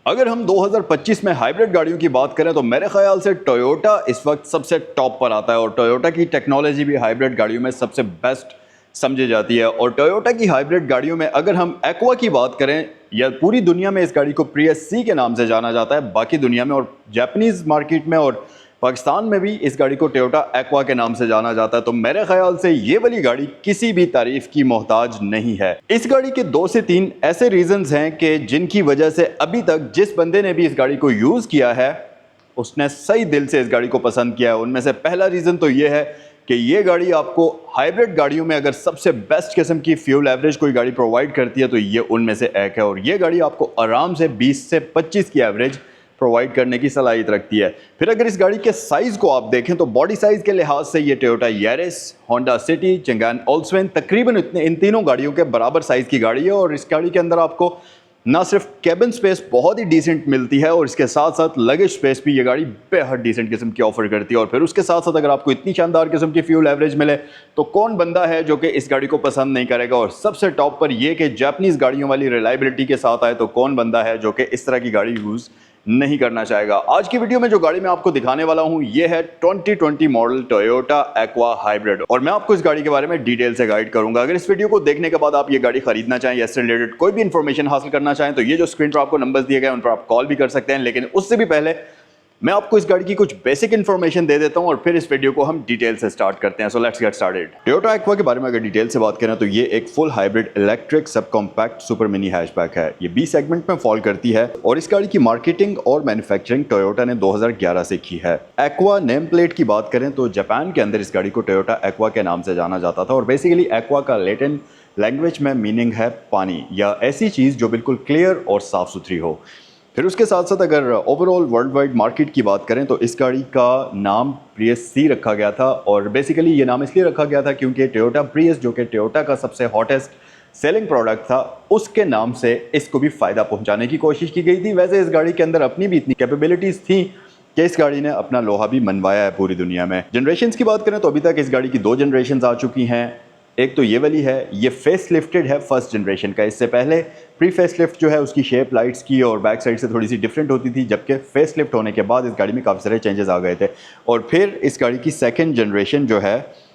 अगर हम 2025 में हाइब्रिड गाड़ियों की बात करें तो मेरे ख्याल से टोयोटा इस वक्त सबसे टॉप पर आता है और टोयोटा की टेक्नोलॉजी भी हाइब्रिड गाड़ियों में सबसे बेस्ट समझी जाती है। और टोयोटा की हाइब्रिड गाड़ियों में अगर हम एक्वा की बात करें, या पूरी दुनिया में इस गाड़ी को प्रियस सी के नाम से जाना जाता है बाकी दुनिया में, और जापानीज मार्केट में और पाकिस्तान में भी इस गाड़ी को टोयोटा एक्वा के नाम से जाना जाता है। तो मेरे ख्याल से ये वाली गाड़ी किसी भी तारीफ की मोहताज नहीं है। इस गाड़ी के 2 से 3 ऐसे रीजंस हैं कि जिनकी वजह से अभी तक जिस बंदे ने भी इस गाड़ी को यूज किया है उसने सही दिल से इस गाड़ी को पसंद किया है। उनमें से पहला रीजन तो ये है कि ये गाड़ी आपको हाइब्रिड गाड़ियों में अगर सबसे बेस्ट किस्म की फ्यूल एवरेज कोई गाड़ी प्रोवाइड करती है तो ये उनमें से एक है। और ये गाड़ी आपको आराम से 20 से 25 की एवरेज प्रोवाइड करने की सलाहियत रखती है। फिर अगर इस गाड़ी के साइज़ को आप देखें तो बॉडी साइज़ के लिहाज से ये Toyota Yaris, Honda city, Changan ओल्सवेन तकरीबन इन तीनों गाड़ियों के बराबर साइज़ की गाड़ी है। और इस गाड़ी के अंदर आपको ना सिर्फ केबिन स्पेस बहुत ही डिसेंट मिलती है और इसके साथ साथ लगेज स्पेस भी ये गाड़ी बेहद डिसेंट किस्म की ऑफर करती है। और फिर उसके साथ साथ अगर आपको इतनी शानदार किस्म की फ्यूल एवरेज मिले तो कौन बंदा है जो कि इस गाड़ी को पसंद नहीं करेगा। और सबसे टॉप पर यह कि जापानीज गाड़ियों वाली रिलायबिलिटी के साथ आए तो कौन बंदा है जो कि इस तरह की गाड़ी यूज़ नहीं करना चाहेगा। आज की वीडियो में जो गाड़ी मैं आपको दिखाने वाला हूं ये है 2020 मॉडल टोयोटा एक्वा हाइब्रिड और मैं आपको इस गाड़ी के बारे में डिटेल से गाइड करूंगा। अगर इस वीडियो को देखने के बाद आप ये गाड़ी खरीदना चाहें या इससे रिलेटेड कोई भी इंफॉर्मेशन हासिल करना चाहें तो ये जो स्क्रीन पर आपको नंबर्स दिए गए उन पर आप कॉल भी कर सकते हैं। लेकिन उससे भी पहले मैं आपको इस गाड़ी की कुछ बेसिक इन्फॉर्मेशन दे देता हूं और फिर इस वीडियो को हम डिटेल से स्टार्ट करते हैं। So let's get started. Toyota aqua के बारे में अगर डिटेल से बात करें तो ये एक full hybrid electric sub compact super mini hatchback है। ये बी सेगमेंट में फॉल करती है और इस गाड़ी की मार्केटिंग और मैन्युफैक्चरिंग टोयोटा ने 2011 से की है। एक्वा नेम प्लेट की बात करें तो जापान के अंदर इस गाड़ी को टोयोटा एक्वा के नाम से जाना जाता था और बेसिकली एक्वा का लैटिन लैंग्वेज में मीनिंग है पानी या ऐसी चीज़ जो बिल्कुल क्लियर और साफ सुथरी हो। फिर उसके साथ साथ अगर ओवरऑल वर्ल्ड वाइड मार्केट की बात करें तो इस गाड़ी का नाम प्रियस सी रखा गया था और बेसिकली ये नाम इसलिए रखा गया था क्योंकि टोयोटा प्रियस जो कि टोयोटा का सबसे हॉटेस्ट सेलिंग प्रोडक्ट था उसके नाम से इसको भी फ़ायदा पहुंचाने की कोशिश की गई थी। वैसे इस गाड़ी के अंदर अपनी भी इतनी कैपेबिलिटीज़ थी कि इस गाड़ी ने अपना लोहा भी मनवाया है पूरी दुनिया में। जनरेशन्स की बात करें तो अभी तक इस गाड़ी की 2 जनरेशन आ चुकी हैं। एक तो ये वाली है, ये फेस लिफ्टेड है फर्स्ट जनरेशन का। इससे पहले प्री फेस लिफ्ट जो है उसकी शेप लाइट्स की और बैक साइड से थोड़ी सी डिफरेंट होती थी, जबकि फेस लिफ्ट होने के बाद इस गाड़ी में काफ़ी सारे चेंजेस आ गए थे। और फिर इस गाड़ी की सेकंड जनरेशन जो है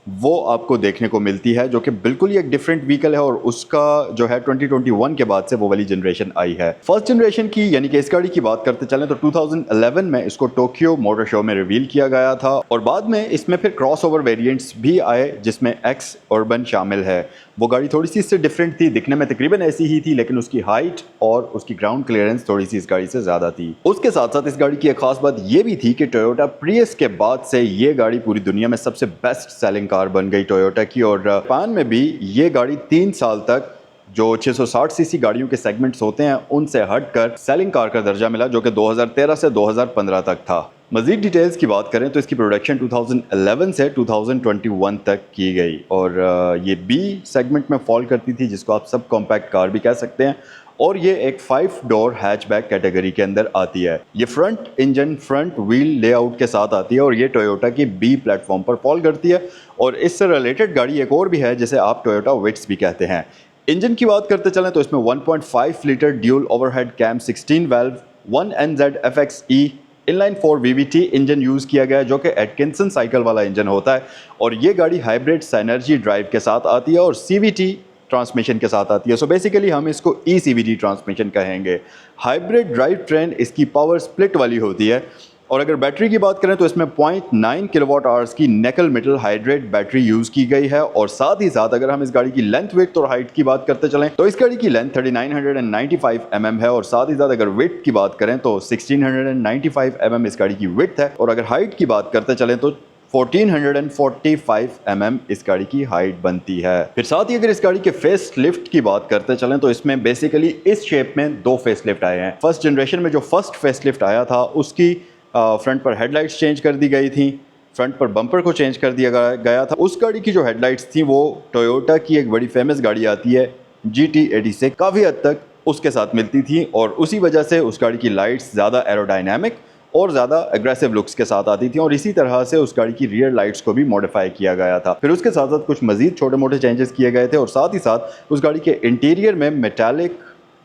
वो आपको देखने को मिलती है जो कि बिल्कुल ही एक डिफरेंट व्हीकल है और उसका जो है 2021 के बाद से वो वाली जनरेशन आई है। फर्स्ट जनरेशन की यानी कि इस गाड़ी की बात करते चलें तो 2011 में इसको टोक्यो मोटर शो में रिवील किया गया था और बाद में इसमें फिर क्रॉसओवर वेरिएंट्स भी आए जिसमें एक्स अर्बन शामिल है। वो गाड़ी थोड़ी सी इससे डिफरेंट थी, दिखने में तकरीबन ऐसी ही थी लेकिन उसकी हाइट और उसकी ग्राउंड क्लियरेंस थोड़ी सी इस गाड़ी से ज़्यादा थी। उसके साथ साथ इस गाड़ी की एक खास बात ये भी थी कि टोयोटा प्रियस के बाद से ये गाड़ी पूरी दुनिया में सबसे बेस्ट सेलिंग कार बन गई टोयोटा की। और जापान में भी ये गाड़ी 3 साल तक जो 660 सीसी गाड़ियों के सेगमेंट्स होते हैं उनसे हटकर सेलिंग कार का दर्जा मिला जो कि 2013 से 2015 तक था। मज़ीद डिटेल्स की बात करें तो इसकी प्रोडक्शन 2011 से 2021 तक की गई और ये बी सेगमेंट में फॉल करती थी जिसको आप सब कॉम्पैक्ट कार भी कह सकते हैं और ये एक 5 डोर हैचबैक कैटेगरी के अंदर आती है। ये front engine front wheel layout के साथ आती है और ये टोयोटा की बी प्लेटफॉर्म पर फॉल करती है। और इससे रिलेटेड गाड़ी एक और भी है जिसे आप टोयोटा विट्स भी कहते हैं। इंजन की बात करते चलें तो इसमें 1.5 litre dual overhead cam 16 valve 1NZ FXE inline 4 VVT engine use किया गया है जो कि एटकिंसन साइकिल वाला इंजन होता है और ये गाड़ी हाइब्रिड साइनर्जी ड्राइव के साथ आती है और CVT ट्रांसमिशन के साथ आती है। सो बेसिकली हम इसको ECVT ट्रांसमिशन कहेंगे। हाइब्रिड ड्राइव ट्रेन इसकी पावर स्प्लिट वाली होती है और अगर बैटरी की बात करें तो इसमें 0.9 किलोवाट आवर्स की nickel metal hydrate battery use की गई है। और साथ ही साथ अगर हम इस गाड़ी की लेंथ विड्थ और हाइट की बात करते चलें तो इस गाड़ी की लेंथ 3995 mm है और साथ ही साथ अगर विड्थ की बात करें तो 1695 mm इस गाड़ी की विड्थ है और अगर हाइट की बात करते चलें तो 1445 mm इस गाड़ी की हाइट बनती है। फिर साथ ही अगर इस गाड़ी के फेस लिफ्ट की बात करते चलें तो इसमें बेसिकली इस शेप में 2 फेस लिफ्ट आए हैं। फर्स्ट जनरेशन में जो फर्स्ट फेस लिफ्ट आया था उसकी फ्रंट पर हेडलाइट्स चेंज कर दी गई थी, फ्रंट पर बम्पर को चेंज कर दिया गया था। उस गाड़ी की जो हेडलाइट्स थी वो टोयोटा की एक बड़ी फेमस गाड़ी आती है GT80 से काफ़ी हद तक उसके साथ मिलती थी और उसी वजह से उस गाड़ी की लाइट्स ज़्यादा एरोडाइनमिक और ज़्यादा एग्रेसिव लुक्स के साथ आती थी और इसी तरह से उस गाड़ी की रियर लाइट्स को भी मॉडिफाई किया गया था। फिर उसके साथ साथ कुछ मज़ीद छोटे मोटे चेंजेस किए गए थे और साथ ही साथ उस गाड़ी के इंटीरियर में मेटालिक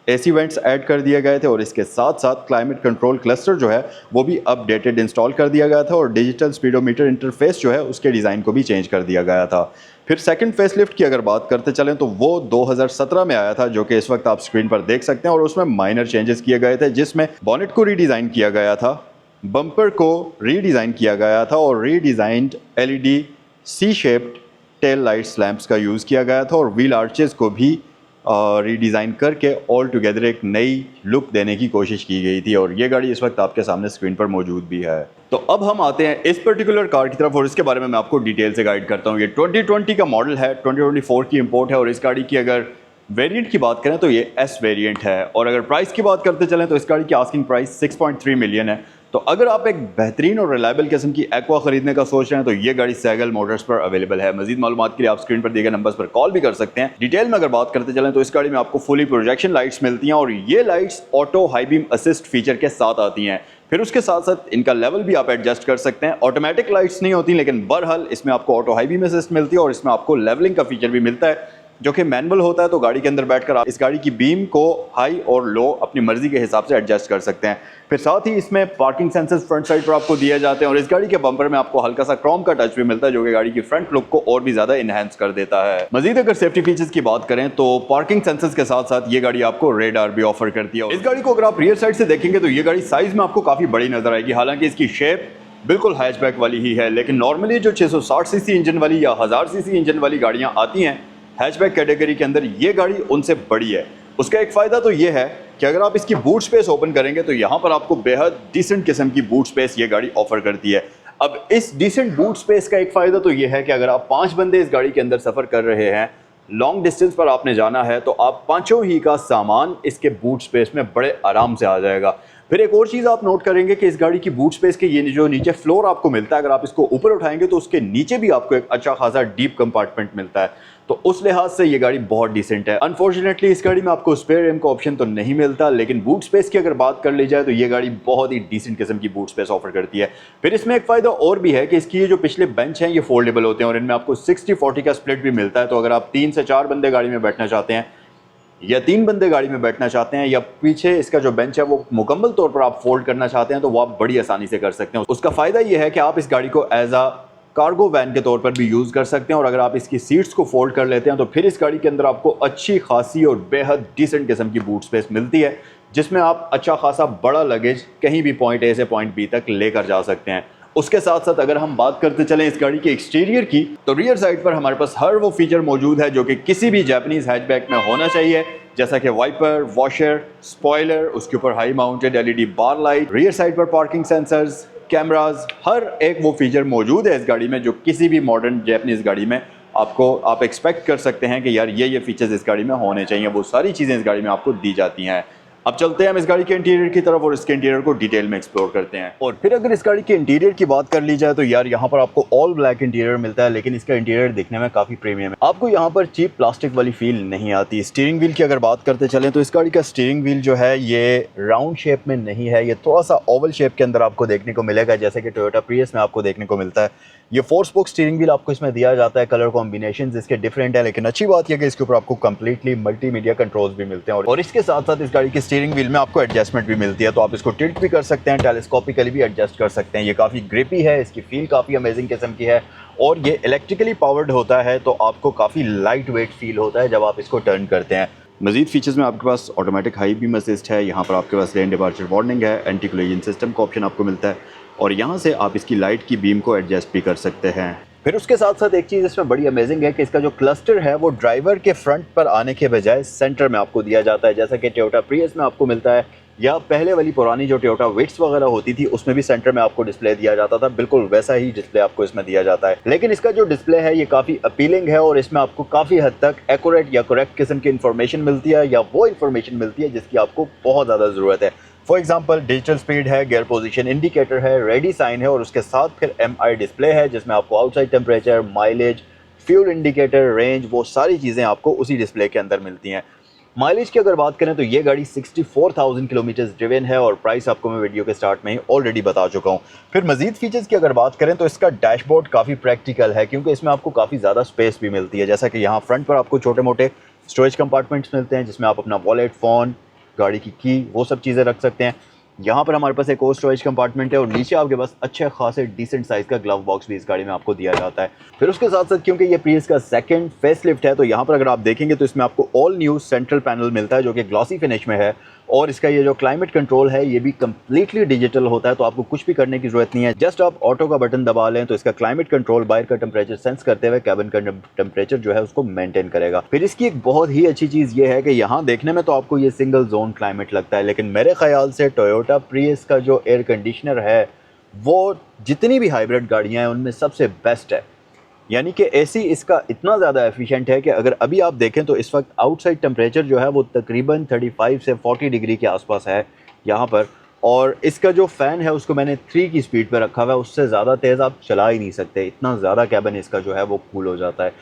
एसी वेंट्स ऐड कर दिए गए थे और इसके साथ साथ क्लाइमेट कंट्रोल क्लस्टर जो है वो भी अपडेटेड इंस्टॉल कर दिया गया था और डिजिटल स्पीडोमीटर इंटरफेस जो है उसके डिज़ाइन को भी चेंज कर दिया गया था। फिर सेकंड फेसलिफ्ट की अगर बात करते चलें तो वो 2017 में आया था, जो कि इस वक्त आप स्क्रीन पर देख सकते हैं, और उसमें माइनर चेंजेस किए गए थे, जिसमें बॉनेट को रीडिज़ाइन किया गया था, बम्पर को रीडिज़ाइन किया गया था और redesigned LED C shaped tail lights lamps का यूज़ किया गया था और व्हील आर्चेस को भी रीडिज़ाइन करके ऑल टुगेदर एक नई लुक देने की कोशिश की गई थी और ये गाड़ी इस वक्त आपके सामने स्क्रीन पर मौजूद भी है। तो अब हम आते हैं इस पर्टिकुलर कार की तरफ और इसके बारे में मैं आपको डिटेल से गाइड करता हूँ। ये 2020 का मॉडल है, 2024 की इंपोर्ट है और इस गाड़ी की अगर वेरिएंट की बात करें तो ये एस वेरिएंट है और अगर प्राइस की बात करते चलें तो इस गाड़ी की आस्किंग प्राइस 6.3 मिलियन है। तो अगर आप एक बेहतरीन और रिलायबल किस्म की एक्वा खरीदने का सोच रहे हैं तो ये गाड़ी सैगल मोटर्स पर अवेलेबल है। मजीद मालूमात के लिए आप स्क्रीन पर दिए गए नंबर्स पर कॉल भी कर सकते हैं। डिटेल में अगर बात करते चलें तो इस गाड़ी में आपको फुली प्रोजेक्शन लाइट्स मिलती हैं और ये lights auto high beam assist feature के साथ आती हैं। फिर उसके साथ साथ इनका लेवल भी आप एडजस्ट कर सकते हैं। ऑटोमेटिक लाइट्स नहीं होती, लेकिन बहरहाल इसमें आपको ऑटो हाई बीम असिस्ट मिलती है और इसमें आपको लेवलिंग का फीचर भी मिलता है जो कि मैनुअल होता है। तो गाड़ी के अंदर बैठकर आप इस गाड़ी की बीम को हाई और लो अपनी मर्जी के हिसाब से एडजस्ट कर सकते हैं। फिर साथ ही इसमें पार्किंग सेंसर्स फ्रंट साइड पर आपको दिए जाते हैं और इस गाड़ी के बम्पर में आपको हल्का सा क्रोम का टच भी मिलता है जो कि गाड़ी की फ्रंट लुक को और भी ज्यादा इनहेंस कर देता है। मजीद अगर सेफ्टी फीचर्स की बात करें तो पार्किंग सेंसर्स के साथ साथ ये गाड़ी आपको रेडार भी ऑफर करती है। इस गाड़ी को अगर आप रियर साइड से देखेंगे तो ये गाड़ी साइज में आपको काफी बड़ी नजर आएगी। हालांकि इसकी शेप बिल्कुल हैचबैक वाली ही है, लेकिन नॉर्मली जो 660 सीसी इंजन वाली या 1000 सीसी इंजन वाली गाड़ियां आती हैं हैचबैक कैटेगरी के अंदर, ये गाड़ी उनसे बड़ी है। उसका एक फ़ायदा तो ये है कि अगर आप इसकी बूट स्पेस ओपन करेंगे तो यहाँ पर आपको बेहद डिसेंट किस्म की बूट स्पेस ये गाड़ी ऑफर करती है। अब इस डिसेंट बूट स्पेस का एक फ़ायदा तो ये है कि अगर आप 5 बंदे इस गाड़ी के अंदर सफ़र कर रहे हैं, लॉन्ग डिस्टेंस पर आपने जाना है, तो आप पाँचों ही का सामान इसके बूट स्पेस में बड़े आराम से आ जाएगा। फिर एक और चीज़ आप नोट करेंगे कि इस गाड़ी की बूट स्पेस के ये जो नीचे फ्लोर आपको मिलता है, अगर आप इसको ऊपर उठाएंगे तो उसके नीचे भी आपको एक अच्छा खासा डीप कंपार्टमेंट मिलता है। तो उस लिहाज से ये गाड़ी बहुत डिसेंट है। अनफॉर्चुनेटली इस गाड़ी में आपको स्पेयर रिम का ऑप्शन तो नहीं मिलता, लेकिन बूट स्पेस की अगर बात कर ली जाए तो ये गाड़ी बहुत ही डिसेंट किस्म की बूट स्पेस ऑफर करती है। फिर इसमें एक फ़ायदा और भी है कि इसकी ये जो पिछले बेंच हैं ये फोल्डेबल होते हैं और इनमें आपको 60-40 का स्प्लिट भी मिलता है। तो अगर आप 3 से 4 बंदे गाड़ी में बैठना चाहते हैं या 3 बंदे गाड़ी में बैठना चाहते हैं या पीछे इसका जो बेंच है वो मुकम्मल तौर पर आप फोल्ड करना चाहते हैं तो वो आप बड़ी आसानी से कर सकते हैं। उसका फ़ायदा ये है कि आप इस गाड़ी को एज अ कार्गो वैन के तौर पर भी यूज़ कर सकते हैं और अगर आप इसकी सीट्स को फोल्ड कर लेते हैं तो फिर इस गाड़ी के अंदर आपको अच्छी खासी और बेहद डिसेंट किस्म की बूट स्पेस मिलती है, जिसमें आप अच्छा खासा बड़ा लगेज कहीं भी पॉइंट ए से पॉइंट बी तक लेकर जा सकते हैं। उसके साथ साथ अगर हम बात करते चलें इस गाड़ी के एक्सटीरियर की, तो रियर साइड पर हमारे पास हर वो फीचर मौजूद है जो कि किसी भी जापानीज हैचबैक में होना चाहिए, जैसा कि वाइपर, वॉशर, स्पॉइलर, उसके ऊपर हाई माउंटेड एलईडी बार लाइट, रियर साइड पर पार्किंग सेंसर्स, कैमरास, हर एक वो फीचर मौजूद है इस गाड़ी में जो किसी भी मॉडर्न जापानीज गाड़ी में आप एक्सपेक्ट कर सकते हैं कि यार ये फीचर्स इस गाड़ी में होने चाहिए। वो सारी चीज़ें इस गाड़ी में आपको दी जाती हैं। अब चलते हैं हम इस गाड़ी के इंटीरियर की तरफ और इसके इंटीरियर को डिटेल में एक्सप्लोर करते हैं। और फिर अगर इस गाड़ी के इंटीरियर की बात कर ली जाए तो यार यहाँ पर आपको ऑल ब्लैक इंटीरियर मिलता है, लेकिन इसका इंटीरियर दिखने में काफ़ी प्रीमियम है। आपको यहाँ पर चीप प्लास्टिक वाली फील नहीं आती। स्टीयरिंग व्हील की अगर बात करते चलें तो इस गाड़ी का स्टीयरिंग व्हील जो है ये राउंड शेप में नहीं है, ये थोड़ा सा ओवल शेप के अंदर आपको देखने को मिलेगा, जैसे कि टोयोटा प्रियस में आपको देखने को मिलता है। ये 4 स्पोक स्टीयरिंग व्हील आपको इसमें दिया जाता है। कलर कॉम्बिनेशन इसके डिफरेंट है, लेकिन अच्छी बात यह कि इसके ऊपर आपको कंप्लीटली मल्टीमीडिया कंट्रोल्स भी मिलते हैं और इसके साथ साथ इस गाड़ी की स्टीयरिंग व्हील में आपको एडजस्टमेंट भी मिलती है। तो आप इसको टिल्ट भी कर सकते हैं, टेलीस्कोपिकली भी एडजस्ट कर सकते हैं। ये काफ़ी ग्रिपी है, इसकी फील काफ़ी अमेजिंग किस्म की है और ये इलेक्ट्रिकली पावर्ड होता है तो आपको काफ़ी लाइट वेट फील होता है जब आप इसको टर्न करते हैं। मजीद फीचर्स में आपके पास ऑटोमेटिक हाई बीम असिस्ट है, यहाँ पर आपके पास लेन डिपार्चर वार्निंग है, एंटी कोलिजन सिस्टम का ऑप्शन आपको मिलता है और यहाँ से आप इसकी लाइट की बीम को एडजस्ट भी कर सकते हैं। फिर उसके साथ साथ एक चीज़ इसमें बड़ी अमेजिंग है कि इसका जो क्लस्टर है वो ड्राइवर के फ्रंट पर आने के बजाय सेंटर में आपको दिया जाता है, जैसा कि टोयोटा प्रियस में आपको मिलता है या पहले वाली पुरानी जो टोयोटा विट्स वगैरह होती थी उसमें भी सेंटर में आपको डिस्प्ले दिया जाता था। बिल्कुल वैसा ही डिस्प्ले आपको इसमें दिया जाता है, लेकिन इसका जो डिस्प्ले है ये काफ़ी अपीलिंग है और इसमें आपको काफ़ी हद तक एक्यूरेट या करेक्ट किस्म की इन्फॉर्मेशन मिलती है या वो इन्फॉर्मेशन मिलती है जिसकी आपको बहुत ज़्यादा ज़रूरत है। फॉर एग्जाम्पल डिजिटल स्पीड है, गियर पोजीशन इंडिकेटर है, रेडी साइन है और उसके साथ फिर MI डिस्प्ले है जिसमें आपको outside temperature, mileage, fuel indicator, range, वो सारी चीज़ें आपको उसी डिस्प्ले के अंदर मिलती हैं। माइलेज की अगर बात करें तो ये गाड़ी 64,000 किलोमीटर ड्रिवन है और प्राइस आपको मैं वीडियो के स्टार्ट में ही ऑलरेडी बता चुका हूँ। फिर मजीद फीचर्स की अगर बात करें तो इसका डैशबोर्ड काफ़ी प्रैक्टिकल है क्योंकि इसमें आपको काफ़ी ज़्यादा स्पेस भी मिलती है, जैसा कि यहाँ फ्रंट पर आपको छोटे मोटे स्टोरेज कंपार्टमेंट्स मिलते हैं जिसमें आप अपना वॉलेट, फ़ोन, गाड़ी की की, वो सब चीज़ें रख सकते हैं। यहाँ पर हमारे पास एक और स्टोरेज कंपार्टमेंट है और नीचे आपके पास अच्छे खासे डिसेंट साइज़ का ग्लव बॉक्स भी इस गाड़ी में आपको दिया जाता है। फिर उसके साथ साथ क्योंकि ये प्रियस का सेकंड फेसलिफ्ट है, तो यहाँ पर अगर आप देखेंगे तो इसमें आपको ऑल न्यू सेंट्रल पैनल मिलता है जो कि ग्लॉसी फिनिश में है, और इसका ये जो क्लाइमेट कंट्रोल है ये भी कम्प्लीटली डिजिटल होता है, तो आपको कुछ भी करने की ज़रूरत नहीं है। जस्ट आप ऑटो का बटन दबा लें तो इसका क्लाइमेट कंट्रोल बाहर का टेम्परेचर सेंस करते हुए कैबिन का टेम्परेचर जो है उसको मेंटेन करेगा। फिर इसकी एक बहुत ही अच्छी चीज़ ये है कि यहाँ देखने में तो आपको ये सिंगल जोन क्लाइमेट लगता है, लेकिन मेरे ख्याल से टोयोटा प्रियस का जो एयर कंडीशनर है वो जितनी भी हाइब्रिड गाड़ियाँ हैं उनमें सबसे बेस्ट है। यानी कि एसी इसका इतना ज़्यादा एफिशिएंट है कि अगर अभी आप देखें तो इस वक्त आउटसाइड टेम्परेचर जो है वो तकरीबन 35 से 40 डिग्री के आसपास है यहाँ पर, और इसका जो फ़ैन है उसको मैंने 3 की स्पीड पर रखा हुआ है, उससे ज़्यादा तेज़ आप चला ही नहीं सकते, इतना ज़्यादा कैबिन इसका जो है वो कूल हो जाता है।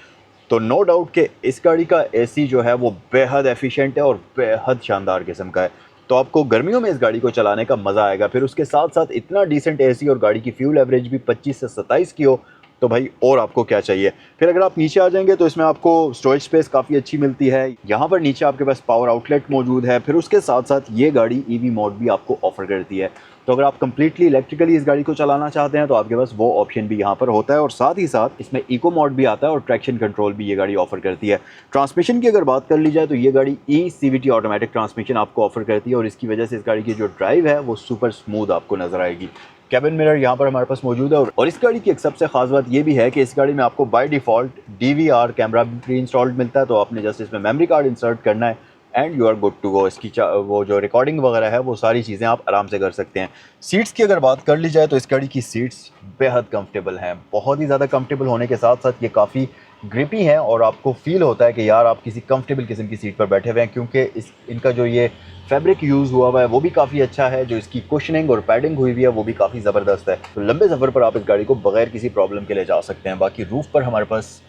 तो नो डाउट कि इस गाड़ी का एसी जो है वो बेहद एफिशिएंट है और बेहद शानदार किस्म का है, तो आपको गर्मियों में इस गाड़ी को चलाने का मज़ा आएगा। फिर उसके साथ साथ इतना डिसेंट एसी और गाड़ी की फ्यूल एवरेज भी 25 से 27 की हो तो भाई और आपको क्या चाहिए। फिर अगर आप नीचे आ जाएंगे तो इसमें आपको स्टोरेज स्पेस काफ़ी अच्छी मिलती है। यहाँ पर नीचे आपके पास पावर आउटलेट मौजूद है। फिर उसके साथ साथ ये गाड़ी ईवी मोड भी आपको ऑफर करती है, तो अगर आप कंप्लीटली इलेक्ट्रिकली इस गाड़ी को चलाना चाहते हैं तो आपके पास वो ऑप्शन भी यहाँ पर होता है, और साथ ही साथ इसमें इको मोड भी आता है और ट्रैक्शन कंट्रोल भी ये गाड़ी ऑफर करती है। ट्रांसमिशन की अगर बात कर ली जाए तो ये गाड़ी CVT ऑटोमेटिक ट्रांसमिशन आपको ऑफर करती है, और इसकी वजह से इस गाड़ी की जो ड्राइव है वो सुपर स्मूथ आपको नजर आएगी। कैबिन मिरर यहाँ पर हमारे पास मौजूद है, और इस गाड़ी की एक सबसे खास बात ये भी है कि इस गाड़ी में आपको बाय डिफ़ॉल्ट DVR कैमरा भी प्री इंस्टॉल्ड मिलता है, तो आपने जस्ट इसमें मेमोरी कार्ड इंसर्ट करना है and you are good to go. इसकी वो जो रिकॉर्डिंग वगैरह है वो सारी चीज़ें आप आराम से कर सकते हैं। सीट्स की अगर बात कर ली जाए तो इस गाड़ी की सीट्स बेहद कंफर्टेबल हैं, बहुत ही ज़्यादा कंफर्टेबल होने के साथ साथ ये काफ़ी ग्रिपी हैं, और आपको फील होता है कि यार आप किसी कंफर्टेबल किस्म की सीट पर बैठे हुए हैं, क्योंकि इनका जो ये फैब्रिक यूज़ हुआ हुआ है वो भी काफ़ी अच्छा है, जो इसकी कुशनिंग और पैडिंग हुई हुई है वो भी काफ़ी ज़बरदस्त है। तो लंबे सफ़र पर आप इस गाड़ी को बगैर किसी प्रॉब्लम के ले जा सकते हैं। बाकी रूफ़ पर हमारे पास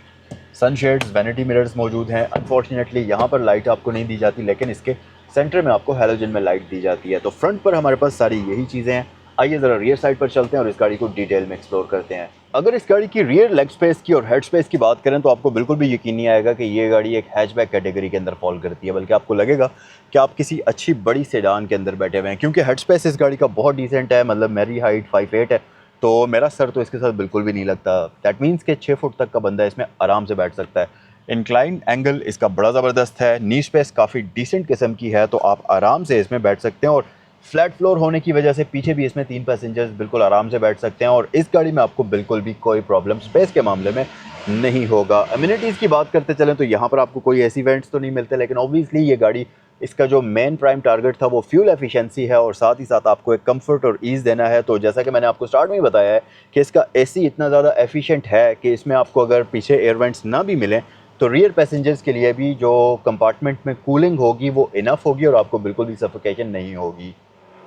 सनशेड्स, वैनिटी मिरर्स मौजूद हैं। अनफॉर्चुनेटली यहाँ पर लाइट आपको नहीं दी जाती, लेकिन इसके सेंटर में आपको हैलोजन में लाइट दी जाती है। तो फ्रंट पर हमारे पास सारी यही चीज़ें हैं। आइए ज़रा रियर साइड पर चलते हैं और इस गाड़ी को डिटेल में एक्सप्लोर करते हैं। अगर इस गाड़ी की रियर लेग स्पेस की और हेड स्पेस की बात करें तो आपको बिल्कुल भी यकीन नहीं आएगा कि ये गाड़ी एक हैचबैक कैटेगरी के अंदर फॉल करती है, बल्कि आपको लगेगा कि आप किसी अच्छी बड़ी सेडान के अंदर बैठे हुए हैं, क्योंकि हेड स्पेस इस गाड़ी का बहुत डिसेंट है। मतलब मेरी हाइट 5'8" है, तो मेरा सर तो इसके साथ बिल्कुल भी नहीं लगता। दैट मीन्स कि 6 फुट तक का बंदा इसमें आराम से बैठ सकता है। इंक्लाइन एंगल इसका बड़ा ज़बरदस्त है, नी स्पेस काफ़ी डिसेंट किस्म की है, तो आप आराम से इसमें बैठ सकते हैं, और फ्लैट फ्लोर होने की वजह से पीछे भी इसमें 3 पैसेंजर्स बिल्कुल आराम से बैठ सकते हैं, और इस गाड़ी में आपको बिल्कुल भी कोई प्रॉब्लम स्पेस के मामले में नहीं होगा। अम्यूनिटीज़ की बात करते चलें तो यहाँ पर आपको कोई ऐसी इवेंट्स तो नहीं मिलते, लेकिन ऑब्वियसली ये गाड़ी, इसका जो मेन प्राइम टारगेट था वो फ्यूल एफिशिएंसी है, और साथ ही साथ आपको एक कंफर्ट और ईज़ देना है। तो जैसा कि मैंने आपको स्टार्ट में ही बताया है कि इसका एसी इतना ज़्यादा एफिशिएंट है कि इसमें आपको अगर पीछे एयर वेंट्स ना भी मिलें तो रियर पैसेंजर्स के लिए भी जो कंपार्टमेंट में कूलिंग होगी वो इनफ होगी, और आपको बिल्कुल भी सफोकेशन नहीं होगी।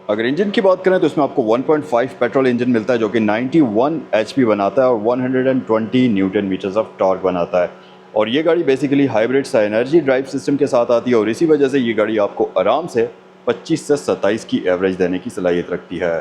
अगर इंजन की बात करें तो इसमें आपको 1.5 पेट्रोल इंजन मिलता है जो कि 91 HP बनाता है और 120 न्यूटन मीटर्स ऑफ टॉर्क बनाता है, और ये गाड़ी बेसिकली हाइब्रिड सा एनर्जी ड्राइव सिस्टम के साथ आती है, और इसी वजह से ये गाड़ी आपको आराम से 25 से 27 की एवरेज देने की सलाहियत रखती है।